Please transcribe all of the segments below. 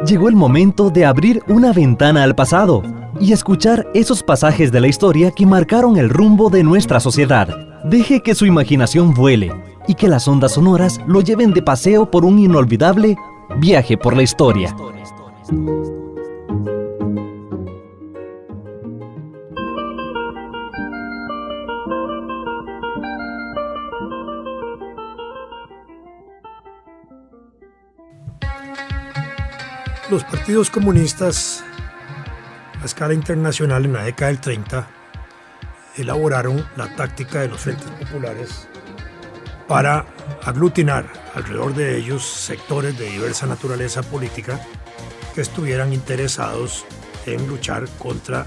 Llegó el momento de abrir una ventana al pasado y escuchar esos pasajes de la historia que marcaron el rumbo de nuestra sociedad. Deje que su imaginación vuele y que las ondas sonoras lo lleven de paseo por un inolvidable viaje por la historia. Los partidos comunistas a escala internacional en la década del 30 elaboraron la táctica de los frentes populares para aglutinar alrededor de ellos sectores de diversa naturaleza política que estuvieran interesados en luchar contra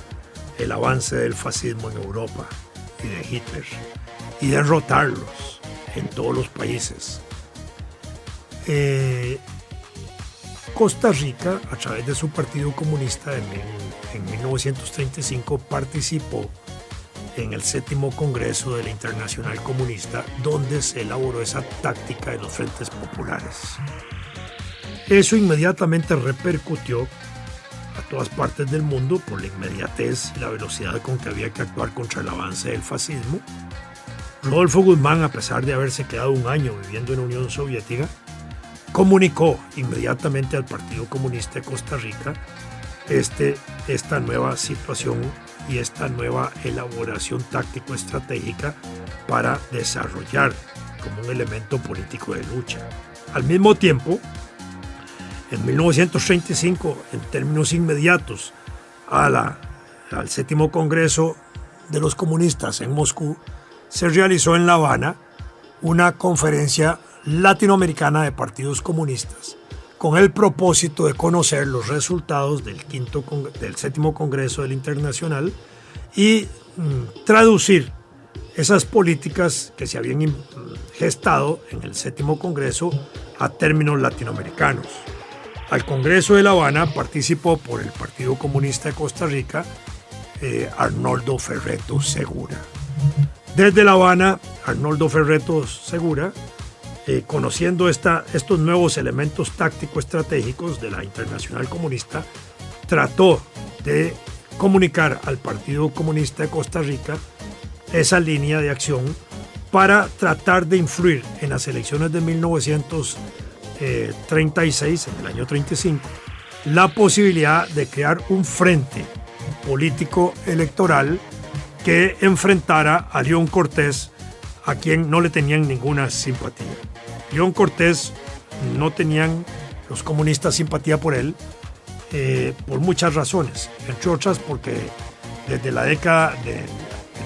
el avance del fascismo en Europa y de Hitler y derrotarlos en todos los países. Costa Rica, a través de su Partido Comunista en 1935, participó en el 7º Congreso de la Internacional Comunista, donde se elaboró esa táctica de los frentes populares. Eso inmediatamente repercutió a todas partes del mundo por la inmediatez y la velocidad con que había que actuar contra el avance del fascismo. Rodolfo Guzmán, a pesar de haberse quedado un año viviendo en la Unión Soviética, comunicó inmediatamente al Partido Comunista de Costa Rica esta nueva situación y esta nueva elaboración táctico-estratégica para desarrollar como un elemento político de lucha. Al mismo tiempo, en 1935, en términos inmediatos al 7º Congreso de los Comunistas en Moscú, se realizó en La Habana una conferencia latinoamericana de partidos comunistas con el propósito de conocer los resultados del 7º Congreso del Internacional y traducir esas políticas que se habían gestado en el 7º Congreso a términos latinoamericanos. Al Congreso de La Habana participó por el Partido Comunista de Costa Rica Arnoldo Ferretto Segura. Desde La Habana, Arnoldo Ferretto Segura, conociendo estos nuevos elementos táctico-estratégicos de la Internacional Comunista, trató de comunicar al Partido Comunista de Costa Rica esa línea de acción para tratar de influir en las elecciones de 1936, en el año 35, la posibilidad de crear un frente político electoral que enfrentara a León Cortés, a quien no le tenían ninguna simpatía. León Cortés no tenían los comunistas simpatía por él por muchas razones, entre otras porque desde la década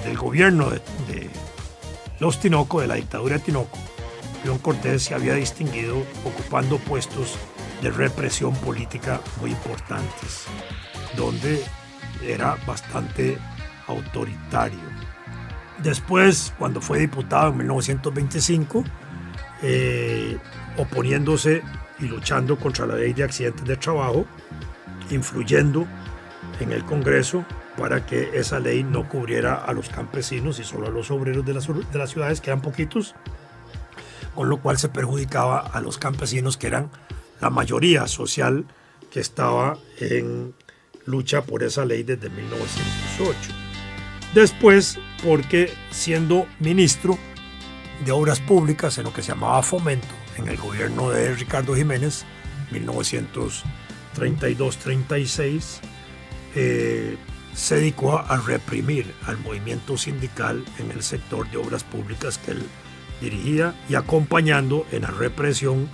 del gobierno de los Tinoco, de la dictadura de Tinoco, León Cortés se había distinguido ocupando puestos de represión política muy importantes, donde era bastante autoritario. Después, cuando fue diputado en 1925, oponiéndose y luchando contra la ley de accidentes de trabajo, influyendo en el Congreso para que esa ley no cubriera a los campesinos y solo a los obreros de las ciudades, que eran poquitos, con lo cual se perjudicaba a los campesinos, que eran la mayoría social que estaba en lucha por esa ley desde 1908. Después, porque siendo ministro de Obras Públicas en lo que se llamaba Fomento, en el gobierno de Ricardo Jiménez, 1932-36, se dedicó a reprimir al movimiento sindical en el sector de obras públicas que él dirigía y acompañando en la represión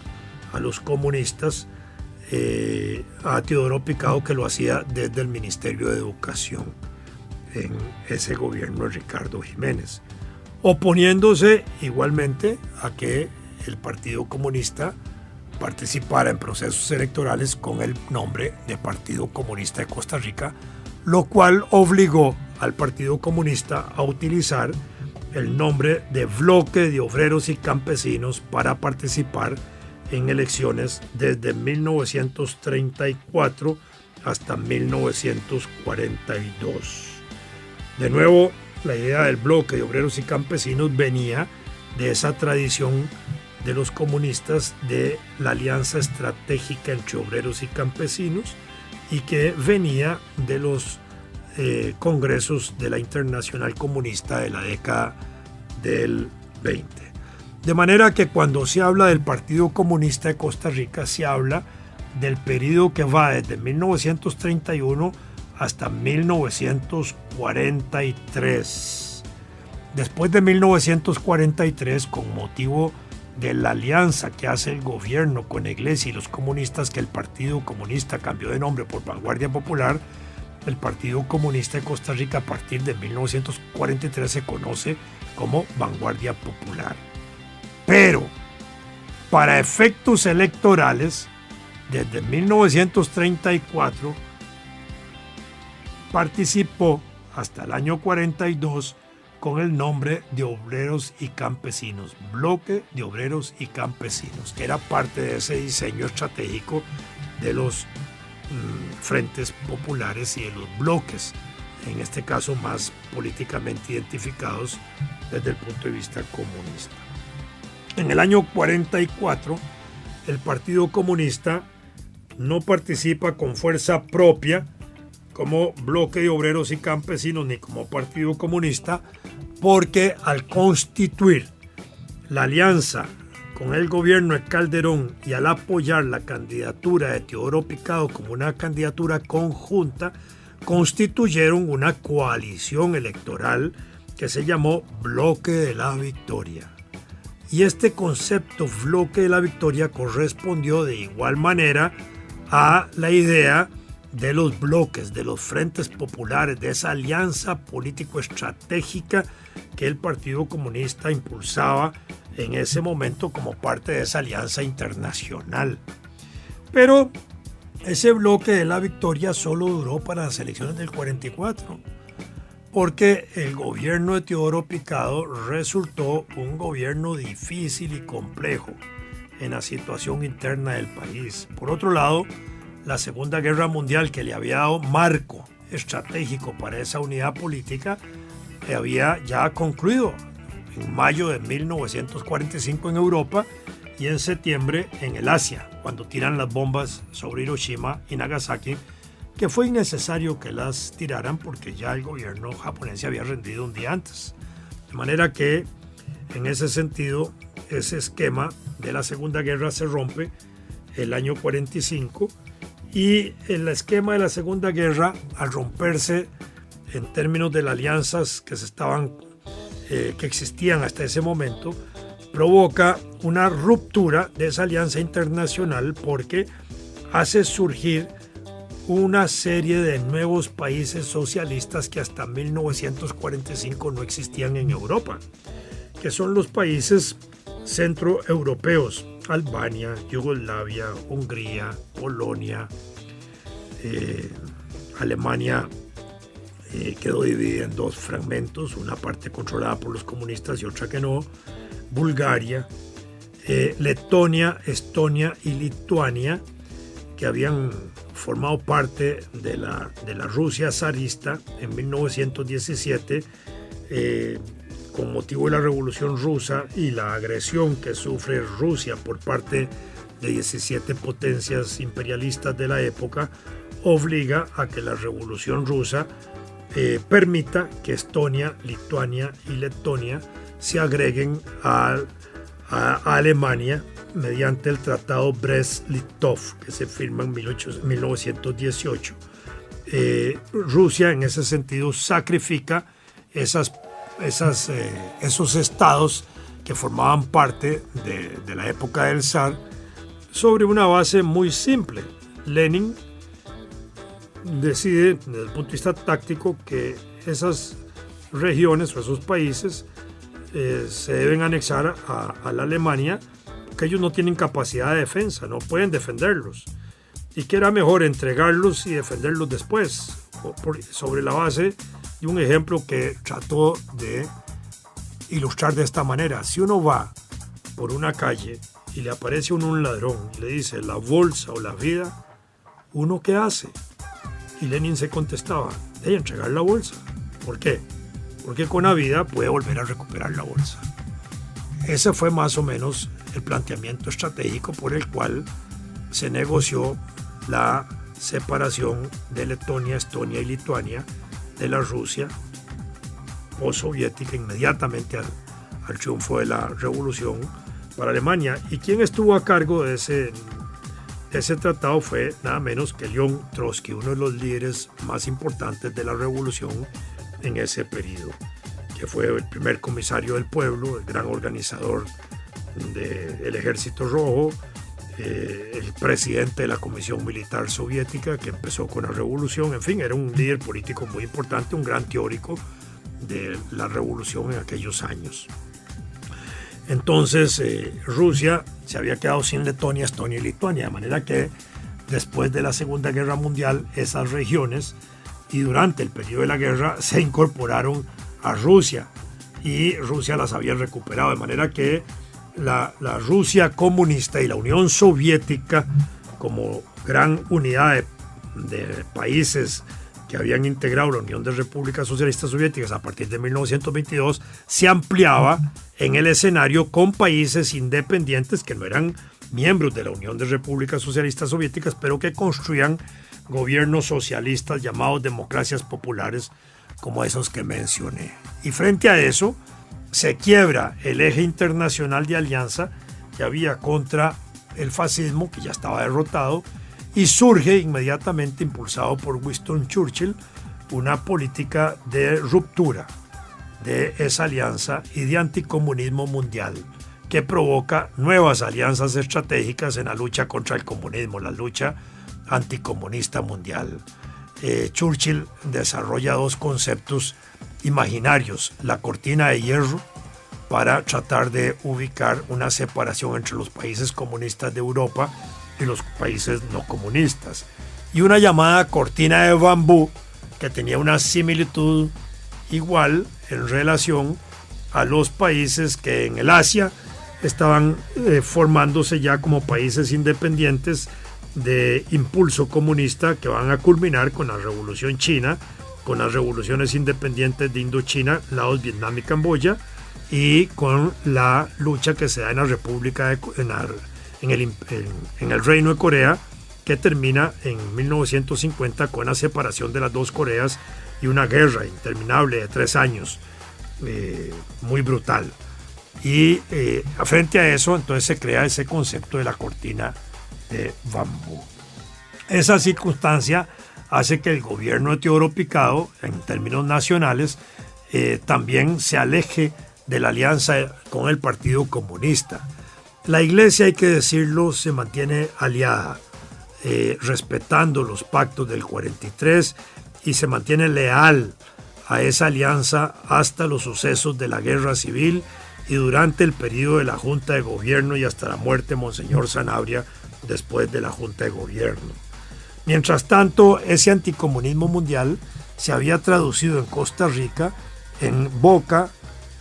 a los comunistas, a Teodoro Picado, que lo hacía desde el Ministerio de Educación en ese gobierno de Ricardo Jiménez, oponiéndose igualmente a que el Partido Comunista participara en procesos electorales con el nombre de Partido Comunista de Costa Rica, lo cual obligó al Partido Comunista a utilizar el nombre de Bloque de Obreros y Campesinos para participar en elecciones desde 1934 hasta 1942. De nuevo, la idea del Bloque de Obreros y Campesinos venía de esa tradición de los comunistas de la alianza estratégica entre obreros y campesinos y que venía de los congresos de la Internacional Comunista de la década del 20. De manera que cuando se habla del Partido Comunista de Costa Rica se habla del periodo que va desde 1931 hasta 1943. Después de 1943, con motivo de la alianza que hace el gobierno con la Iglesia y los comunistas, que el Partido Comunista cambió de nombre por Vanguardia Popular, el Partido Comunista de Costa Rica a partir de 1943 se conoce como Vanguardia Popular. Pero, para efectos electorales, desde 1934 participó hasta el año 42 con el nombre de Obreros y Campesinos, Bloque de Obreros y Campesinos, que era parte de ese diseño estratégico de los frentes populares y de los bloques, en este caso más políticamente identificados desde el punto de vista comunista. En el año 44, el Partido Comunista no participa con fuerza propia como Bloque de Obreros y Campesinos ni como Partido Comunista, porque al constituir la alianza con el gobierno de Calderón y al apoyar la candidatura de Teodoro Picado como una candidatura conjunta, constituyeron una coalición electoral que se llamó Bloque de la Victoria. Y este concepto Bloque de la Victoria correspondió de igual manera a la idea de los bloques, de los frentes populares, de esa alianza político-estratégica que el Partido Comunista impulsaba en ese momento como parte de esa alianza internacional. Pero ese Bloque de la Victoria solo duró para las elecciones del 44, porque el gobierno de Teodoro Picado resultó un gobierno difícil y complejo en la situación interna del país. Por otro lado, la Segunda Guerra Mundial, que le había dado marco estratégico para esa unidad política, había ya concluido en mayo de 1945 en Europa y en septiembre en el Asia, cuando tiran las bombas sobre Hiroshima y Nagasaki, que fue innecesario que las tiraran porque ya el gobierno japonés se había rendido un día antes. De manera que, en ese sentido, ese esquema de la Segunda Guerra se rompe el año 45 y el esquema de la Segunda Guerra, al romperse en términos de las alianzas que existían hasta ese momento, provoca una ruptura de esa alianza internacional porque hace surgir una serie de nuevos países socialistas que hasta 1945 no existían en Europa, que son los países centroeuropeos: Albania, Yugoslavia, Hungría, Polonia, Alemania quedó dividida en dos fragmentos, una parte controlada por los comunistas y otra que no, Bulgaria, Letonia, Estonia y Lituania, que habían formado parte de la Rusia zarista en 1917, con motivo de la Revolución Rusa y la agresión que sufre Rusia por parte de 17 potencias imperialistas de la época, obliga a que la Revolución Rusa permita que Estonia, Lituania y Letonia se agreguen a Alemania mediante el Tratado Brest-Litov, que se firma en 1918. Rusia, en ese sentido, sacrifica esos estados que formaban parte de la época del zar sobre una base muy simple. Lenin decide, desde el punto de vista táctico, que esas regiones o esos países se deben anexar a la Alemania, porque ellos no tienen capacidad de defensa, no pueden defenderlos, y que era mejor entregarlos y defenderlos después, sobre la base de un ejemplo que trató de ilustrar de esta manera. Si uno va por una calle y le aparece un ladrón y le dice la bolsa o la vida, ¿uno qué hace? Y Lenin se contestaba, entregar la bolsa. ¿Por qué? Porque con la vida puede volver a recuperar la bolsa. ese fue más o menos el planteamiento estratégico por el cual se negoció la separación de Letonia, Estonia y Lituania de la Rusia postsoviética inmediatamente al triunfo de la revolución para Alemania. Y quien estuvo a cargo de ese tratado fue nada menos que León Trotsky, uno de los líderes más importantes de la revolución en ese periodo, que fue el primer comisario del pueblo, el gran organizador del Ejército Rojo, el presidente de la Comisión Militar Soviética que empezó con la revolución. En fin, era un líder político muy importante, un gran teórico de la revolución en aquellos años. Entonces Rusia se había quedado sin Letonia, Estonia y Lituania, de manera que después de la Segunda Guerra Mundial esas regiones y durante el periodo de la guerra se incorporaron a Rusia y Rusia las había recuperado, de manera que la Rusia comunista y la Unión Soviética, como gran unidad de países que habían integrado la Unión de Repúblicas Socialistas Soviéticas a partir de 1922, se ampliaba en el escenario con países independientes que no eran miembros de la Unión de Repúblicas Socialistas Soviéticas, pero que construían gobiernos socialistas llamados democracias populares, como esos que mencioné. Y frente a eso, se quiebra el eje internacional de alianza que había contra el fascismo, que ya estaba derrotado, y surge inmediatamente, impulsado por Winston Churchill, una política de ruptura de esa alianza y de anticomunismo mundial, que provoca nuevas alianzas estratégicas en la lucha contra el comunismo, la lucha anticomunista mundial. Churchill desarrolla dos conceptos imaginarios: la cortina de hierro, para tratar de ubicar una separación entre los países comunistas de Europa y los países no comunistas, y una llamada cortina de bambú, que tenía una similitud igual en relación a los países que en el Asia estaban formándose ya como países independientes de impulso comunista, que van a culminar con la Revolución China, con las revoluciones independientes de Indochina, Laos, Vietnam y Camboya, y con la lucha que se da en la República en el Reino de Corea, que termina en 1950 con la separación de las dos Coreas y una guerra interminable de 3 años, muy brutal. Y frente a eso, entonces se crea ese concepto de la cortina de bambú. Esa circunstancia hace que el gobierno de Teodoro Picado, en términos nacionales, también se aleje de la alianza con el Partido Comunista. La Iglesia, hay que decirlo, se mantiene aliada, respetando los pactos del 43, y se mantiene leal a esa alianza hasta los sucesos de la Guerra Civil y durante el periodo de la Junta de Gobierno y hasta la muerte de Monseñor Sanabria después de la Junta de Gobierno. Mientras tanto, ese anticomunismo mundial se había traducido en Costa Rica en boca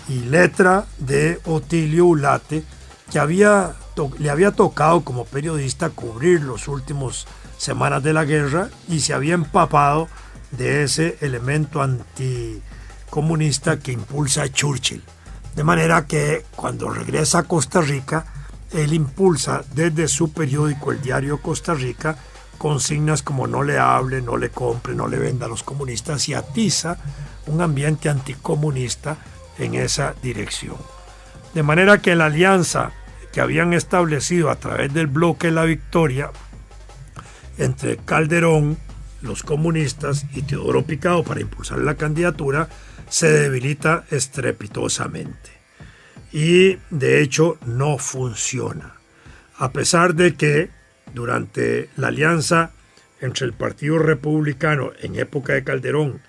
y letra de Otilio Ulate, que le había tocado como periodista cubrir las últimas semanas de la guerra y se había empapado de ese elemento anticomunista que impulsa a Churchill. De manera que cuando regresa a Costa Rica, él impulsa desde su periódico, el Diario Costa Rica, consignas como no le hable, no le compre, no le venda a los comunistas, y atiza un ambiente anticomunista en esa dirección. De manera que la alianza que habían establecido a través del Bloque La Victoria entre Calderón, los comunistas, y Teodoro Picado para impulsar la candidatura se debilita estrepitosamente. Y de hecho no funciona. A pesar de que durante la alianza entre el Partido Republicano en época de Calderón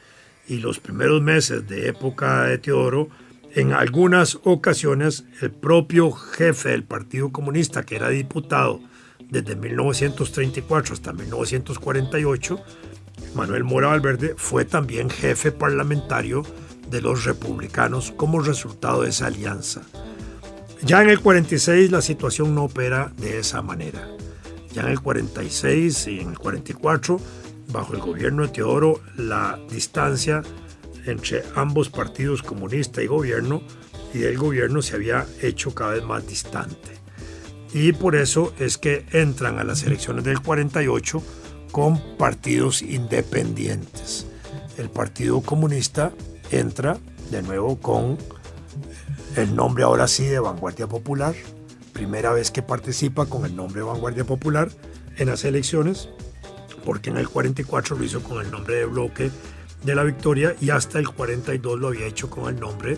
y los primeros meses de época de Teodoro, en algunas ocasiones el propio jefe del Partido Comunista, que era diputado desde 1934 hasta 1948, Manuel Mora Valverde, fue también jefe parlamentario de los republicanos como resultado de esa alianza. Ya en el 46 la situación no opera de esa manera. Ya en el 46 y en el 44, bajo el gobierno de Teodoro, la distancia entre ambos partidos, comunista y gobierno, y del gobierno se había hecho cada vez más distante. Y por eso es que entran a las elecciones del 48 con partidos independientes. El Partido Comunista entra de nuevo con el nombre ahora sí de Vanguardia Popular, primera vez que participa con el nombre de Vanguardia Popular en las elecciones, porque en el 44 lo hizo con el nombre de Bloque de la Victoria y hasta el 42 lo había hecho con el nombre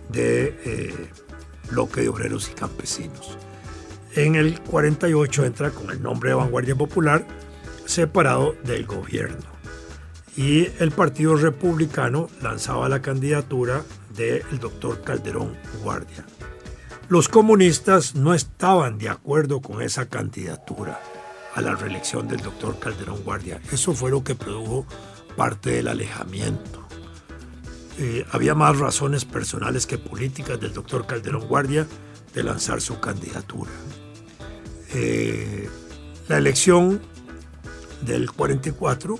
de Bloque de Obreros y Campesinos. En el 48 entra con el nombre de Vanguardia Popular, separado del gobierno. Y el Partido Republicano lanzaba la candidatura del doctor Calderón Guardia. Los comunistas no estaban de acuerdo con esa candidatura a la reelección del doctor Calderón Guardia. Eso fue lo que produjo parte del alejamiento. Había más razones personales que políticas del doctor Calderón Guardia de lanzar su candidatura. La elección del 44,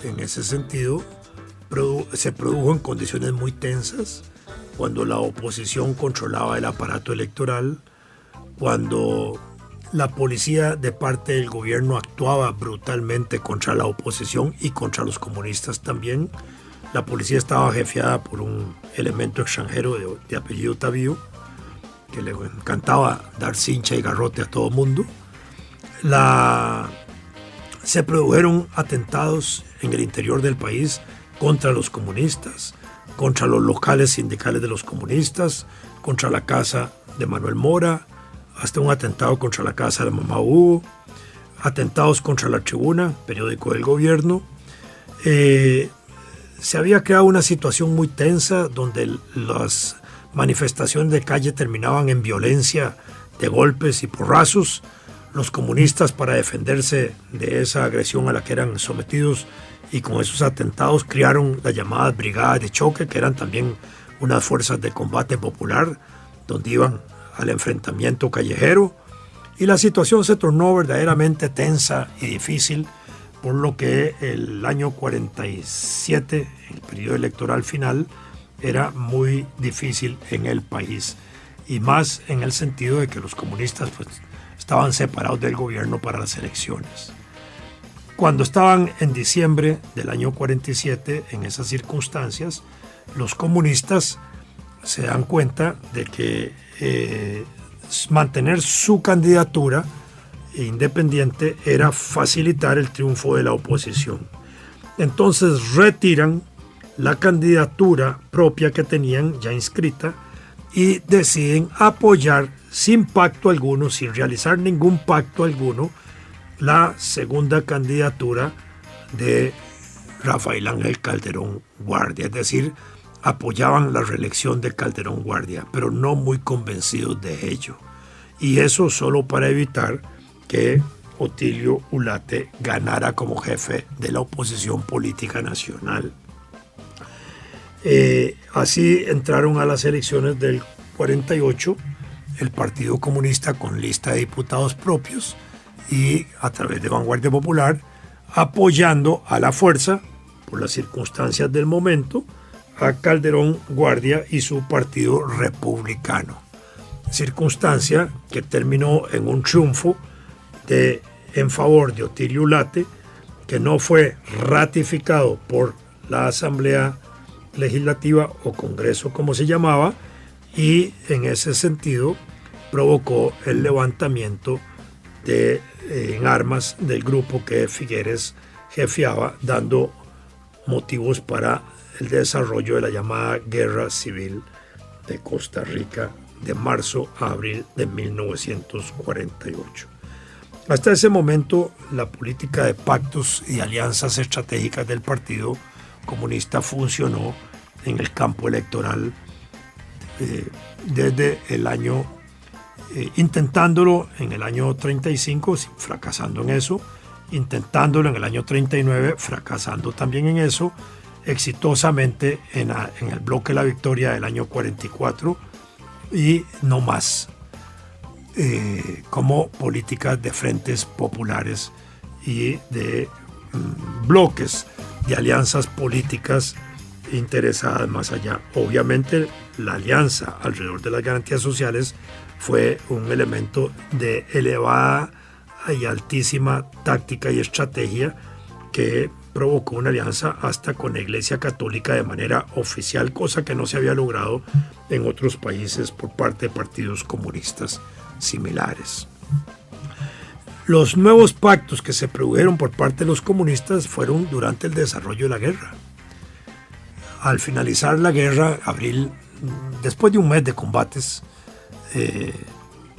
en ese sentido, se produjo en condiciones muy tensas, cuando la oposición controlaba el aparato electoral, cuando la policía de parte del gobierno actuaba brutalmente contra la oposición y contra los comunistas también. La policía estaba jefiada por un elemento extranjero de apellido Tavío, que le encantaba dar cincha y garrote a todo mundo. Se produjeron atentados en el interior del país contra los comunistas, contra los locales sindicales de los comunistas, contra la casa de Manuel Mora, hasta un atentado contra la casa de Mamá Hugo, atentados contra La Tribuna, periódico del gobierno. Se había creado una situación muy tensa donde las manifestaciones de calle terminaban en violencia de golpes y porrazos. Los comunistas, para defenderse de esa agresión a la que eran sometidos y con esos atentados, crearon las llamadas brigadas de choque, que eran también unas fuerzas de combate popular, donde iban al enfrentamiento callejero, y la situación se tornó verdaderamente tensa y difícil, por lo que el año 47, el periodo electoral final, era muy difícil en el país, y más en el sentido de que los comunistas estaban separados del gobierno para las elecciones. Cuando estaban en diciembre del año 47, en esas circunstancias, los comunistas se dan cuenta de que mantener su candidatura independiente era facilitar el triunfo de la oposición. Entonces retiran la candidatura propia que tenían ya inscrita y deciden apoyar sin pacto alguno, sin realizar ningún pacto alguno, la segunda candidatura de Rafael Ángel Calderón Guardia, es decir, apoyaban la reelección de Calderón Guardia, pero no muy convencidos de ello. Y eso solo para evitar que Otilio Ulate ganara como jefe de la oposición política nacional. Así entraron a las elecciones del 48 el Partido Comunista con lista de diputados propios y a través de Vanguardia Popular, apoyando a la fuerza, por las circunstancias del momento, a Calderón Guardia y su Partido Republicano. Circunstancia que terminó en un triunfo en favor de Otilio Ulate, que no fue ratificado por la Asamblea Legislativa o Congreso, como se llamaba, y en ese sentido provocó el levantamiento en armas del grupo que Figueres jefiaba, dando motivos para el desarrollo de la llamada Guerra Civil de Costa Rica de marzo a abril de 1948. Hasta ese momento, la política de pactos y alianzas estratégicas del Partido Comunista funcionó en el campo electoral desde el año, intentándolo en el año 35, fracasando en eso, intentándolo en el año 39, fracasando también en eso, exitosamente en el bloque La Victoria del año 44 y no más, como políticas de frentes populares y de bloques de alianzas políticas interesadas más allá. Obviamente la alianza alrededor de las garantías sociales fue un elemento de elevada y altísima táctica y estrategia que provocó una alianza hasta con la Iglesia Católica de manera oficial, cosa que no se había logrado en otros países por parte de partidos comunistas similares. Los nuevos pactos que se produjeron por parte de los comunistas fueron durante el desarrollo de la guerra. Al finalizar la guerra, después de un mes de combates,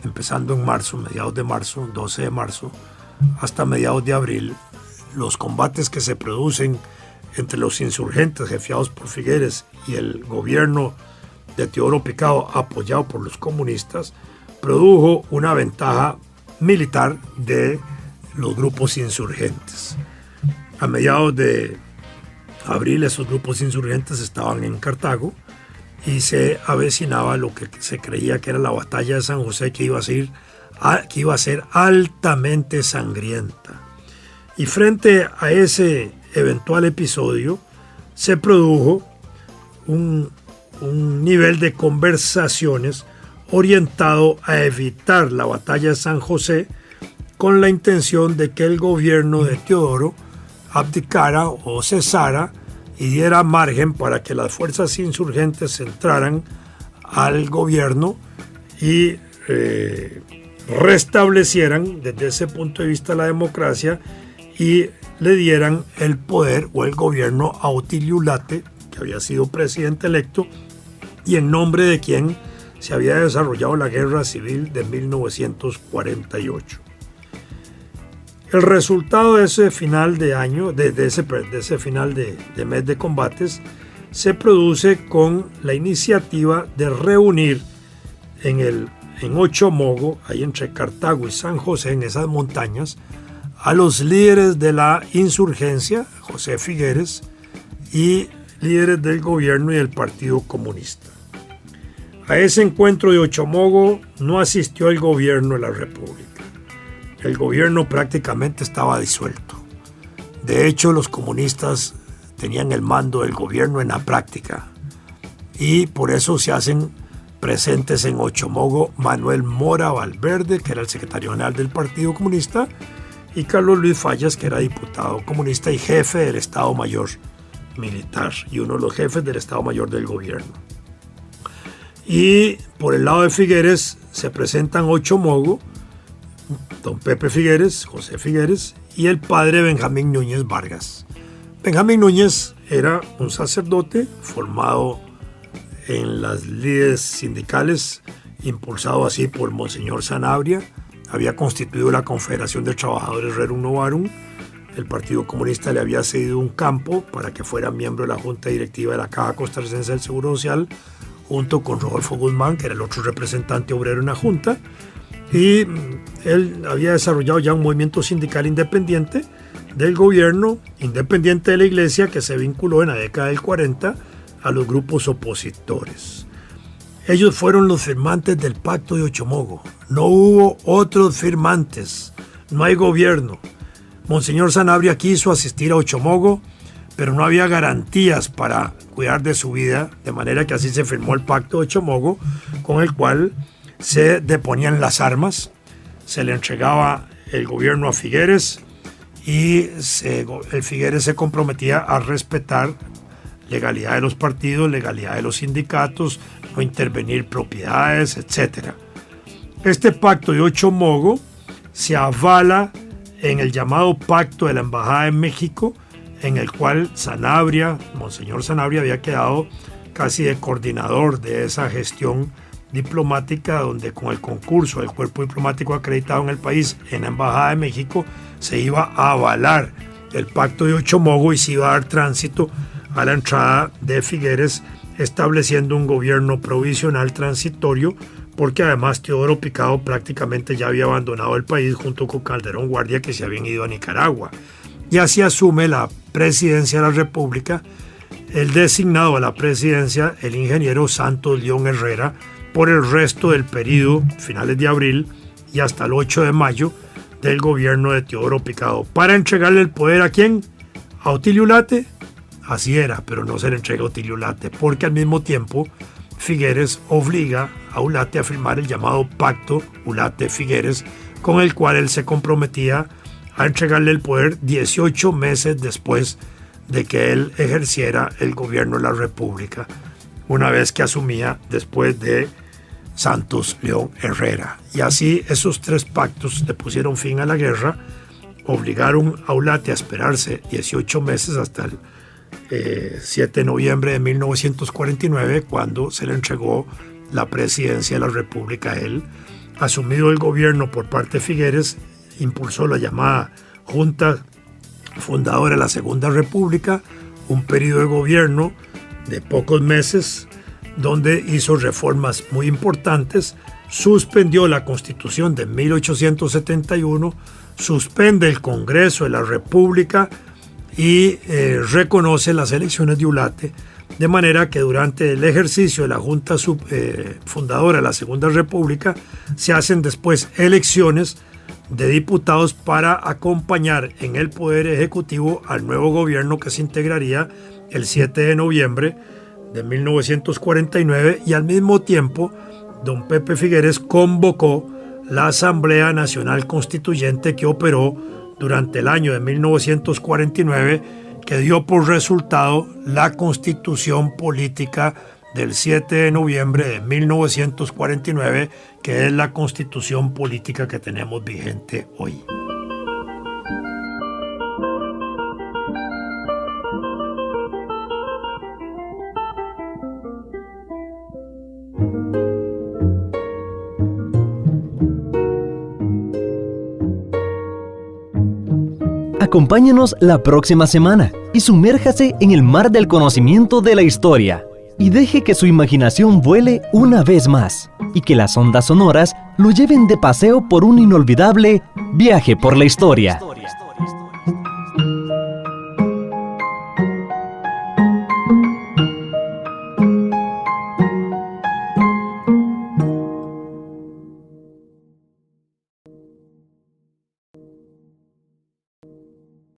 empezando en marzo, mediados de marzo, 12 de marzo, hasta mediados de abril, los combates que se producen entre los insurgentes jefiados por Figueres y el gobierno de Teodoro Picado, apoyado por los comunistas, produjo una ventaja militar de los grupos insurgentes. A mediados de abril, esos grupos insurgentes estaban en Cartago y se avecinaba lo que se creía que era la batalla de San José, que iba a ser altamente sangrienta. Y frente a ese eventual episodio se produjo un nivel de conversaciones orientado a evitar la batalla de San José, con la intención de que el gobierno de Teodoro abdicara o cesara y diera margen para que las fuerzas insurgentes entraran al gobierno y restablecieran desde ese punto de vista la democracia y le dieran el poder o el gobierno a Otilio Ulate, que había sido presidente electo y en nombre de quien se había desarrollado la guerra civil de 1948. El resultado de ese final de año, de ese final de mes de combates, se produce con la iniciativa de reunir en Ochomogo, ahí entre Cartago y San José, en esas montañas, a los líderes de la insurgencia, José Figueres, y líderes del gobierno y del Partido Comunista. A ese encuentro de Ochomogo no asistió el gobierno de la República. El gobierno prácticamente estaba disuelto. De hecho, los comunistas tenían el mando del gobierno en la práctica y por eso se hacen presentes en Ochomogo Manuel Mora Valverde, que era el secretario general del Partido Comunista, y Carlos Luis Fallas, que era diputado comunista y jefe del Estado Mayor militar y uno de los jefes del Estado Mayor del gobierno. Y por el lado de Figueres se presentan Ochomogo, don Pepe Figueres, José Figueres y el padre Benjamín Núñez Vargas. Benjamín Núñez era un sacerdote formado en las lides sindicales, impulsado así por Monseñor Sanabria. Había constituido la Confederación de Trabajadores Rerum Novarum. El Partido Comunista le había cedido un campo para que fuera miembro de la Junta Directiva de la Caja Costarricense del Seguro Social, junto con Rodolfo Guzmán, que era el otro representante obrero en la Junta, y él había desarrollado ya un movimiento sindical independiente del gobierno, independiente de la Iglesia, que se vinculó en la década del 40 a los grupos opositores. Ellos fueron los firmantes del Pacto de Ochomogo. No hubo otros firmantes, no hay gobierno. Monseñor Sanabria quiso asistir a Ochomogo, pero no había garantías para cuidar de su vida, de manera que así se firmó el Pacto de Ochomogo, con el cual se deponían las armas, se le entregaba el gobierno a Figueres y el Figueres se comprometía a respetar legalidad de los partidos, legalidad de los sindicatos, no intervenir propiedades, etc. Este Pacto de Ochomogo se avala en el llamado Pacto de la Embajada de México, en el cual Monseñor Sanabria había quedado casi de coordinador de esa gestión diplomática, donde con el concurso del cuerpo diplomático acreditado en el país en la Embajada de México se iba a avalar el Pacto de Ochomogo y se iba a dar tránsito a la entrada de Figueres, estableciendo un gobierno provisional transitorio, porque además Teodoro Picado prácticamente ya había abandonado el país junto con Calderón Guardia, que se habían ido a Nicaragua. Y así asume la presidencia de la República el designado a la presidencia, el ingeniero Santos León Herrera, por el resto del periodo, finales de abril y hasta el 8 de mayo, del gobierno de Teodoro Picado. ¿Para entregarle el poder a quién? ¿A Otilio Ulate? Así era, pero no se le entrega a Otilio Ulate, porque al mismo tiempo Figueres obliga a Ulate a firmar el llamado Pacto Ulate-Figueres, con el cual él se comprometía a entregarle el poder 18 meses después de que él ejerciera el gobierno de la República, una vez que asumía después de Santos León Herrera. Y así esos 3 pactos le pusieron fin a la guerra, obligaron a Ulate a esperarse 18 meses hasta el 7 de noviembre de 1949, cuando se le entregó la presidencia de la República a él. Asumido el gobierno por parte de Figueres, impulsó la llamada Junta Fundadora de la Segunda República, un periodo de gobierno de pocos meses donde hizo reformas muy importantes, suspendió la Constitución de 1871, suspende el Congreso de la República y reconoce las elecciones de Ulate, de manera que durante el ejercicio de la Junta Fundadora de la Segunda República se hacen después elecciones de diputados para acompañar en el poder ejecutivo al nuevo gobierno que se integraría el 7 de noviembre de 1949, y al mismo tiempo don Pepe Figueres convocó la Asamblea Nacional Constituyente, que operó durante el año de 1949, que dio por resultado la Constitución Política del 7 de noviembre de 1949, que es la Constitución Política que tenemos vigente hoy. Acompáñenos la próxima semana y sumérjase en el mar del conocimiento de la historia y deje que su imaginación vuele una vez más y que las ondas sonoras lo lleven de paseo por un inolvidable viaje por la historia.